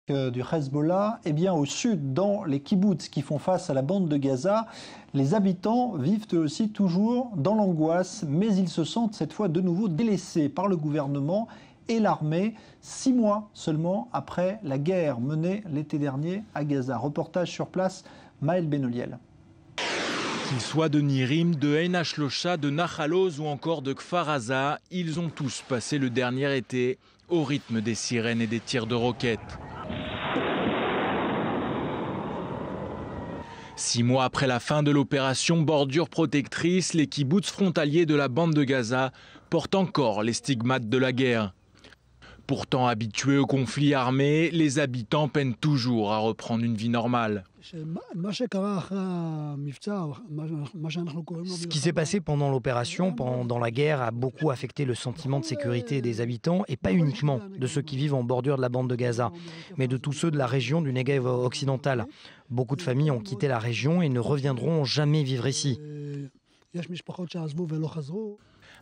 Du Hezbollah, eh bien au sud, dans les kibboutz qui font face à la bande de Gaza, les habitants vivent eux aussi toujours dans l'angoisse, mais ils se sentent cette fois de nouveau délaissés par le gouvernement et l'armée, 6 mois seulement après la guerre menée l'été dernier à Gaza. Reportage sur place, Maël Benoliel. Qu'ils soient de Nirim, de Ein Hashlocha, de Nahal Oz ou encore de Kfar Aza, ils ont tous passé le dernier été au rythme des sirènes et des tirs de roquettes. 6 mois après la fin de l'opération Bordure protectrice, les kibboutz frontaliers de la bande de Gaza portent encore les stigmates de la guerre. Pourtant habitués au conflit armé, les habitants peinent toujours à reprendre une vie normale. Ce qui s'est passé pendant l'opération, pendant la guerre, a beaucoup affecté le sentiment de sécurité des habitants, et pas uniquement de ceux qui vivent en bordure de la bande de Gaza, mais de tous ceux de la région du Negev occidental. Beaucoup de familles ont quitté la région et ne reviendront jamais vivre ici.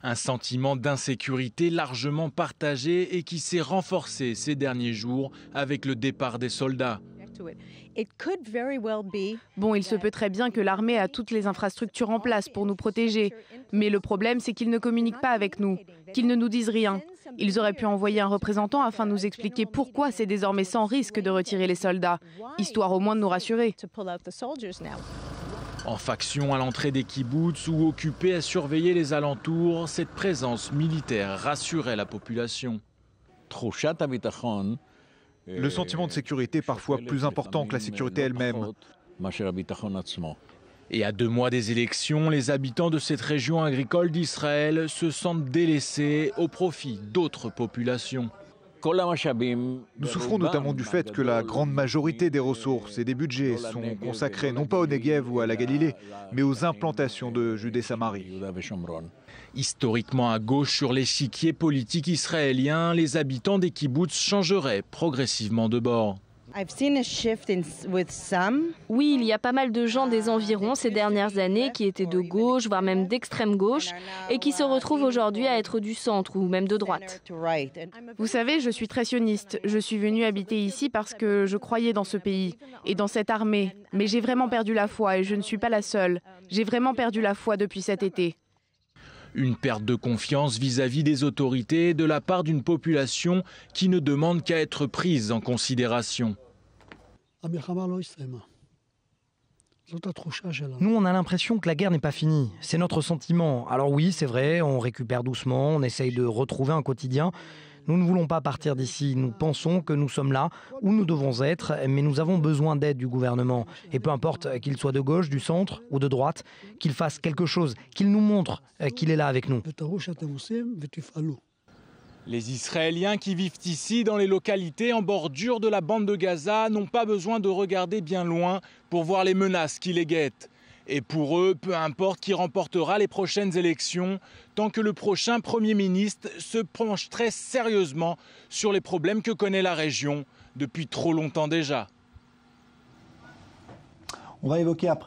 Un sentiment d'insécurité largement partagé et qui s'est renforcé ces derniers jours avec le départ des soldats. Bon, il se peut très bien que l'armée a toutes les infrastructures en place pour nous protéger. Mais le problème, c'est qu'ils ne communiquent pas avec nous, qu'ils ne nous disent rien. Ils auraient pu envoyer un représentant afin de nous expliquer pourquoi c'est désormais sans risque de retirer les soldats, histoire au moins de nous rassurer. En faction à l'entrée des kibboutz ou occupés à surveiller les alentours, cette présence militaire rassurait la population. Le sentiment de sécurité est parfois plus important que la sécurité elle-même. Et à 2 mois des élections, les habitants de cette région agricole d'Israël se sentent délaissés au profit d'autres populations. Nous souffrons notamment du fait que la grande majorité des ressources et des budgets sont consacrés non pas au Negev ou à la Galilée, mais aux implantations de Judée-Samarie. Historiquement à gauche sur l'échiquier politique israélien, les habitants des kibboutz changeraient progressivement de bord. Oui, il y a pas mal de gens des environs ces dernières années qui étaient de gauche, voire même d'extrême gauche, et qui se retrouvent aujourd'hui à être du centre ou même de droite. Vous savez, je suis très sioniste. Je suis venue habiter ici parce que je croyais dans ce pays et dans cette armée. Mais j'ai vraiment perdu la foi et je ne suis pas la seule. J'ai vraiment perdu la foi depuis cet été. Une perte de confiance vis-à-vis des autorités de la part d'une population qui ne demande qu'à être prise en considération. Nous, on a l'impression que la guerre n'est pas finie. C'est notre sentiment. Alors oui, c'est vrai, on récupère doucement, on essaye de retrouver un quotidien. Nous ne voulons pas partir d'ici. Nous pensons que nous sommes là où nous devons être, mais nous avons besoin d'aide du gouvernement. Et peu importe qu'il soit de gauche, du centre ou de droite, qu'il fasse quelque chose, qu'il nous montre qu'il est là avec nous. Les Israéliens qui vivent ici dans les localités en bordure de la bande de Gaza n'ont pas besoin de regarder bien loin pour voir les menaces qui les guettent. Et pour eux, peu importe qui remportera les prochaines élections, tant que le prochain Premier ministre se penche très sérieusement sur les problèmes que connaît la région depuis trop longtemps déjà. On va évoquer après.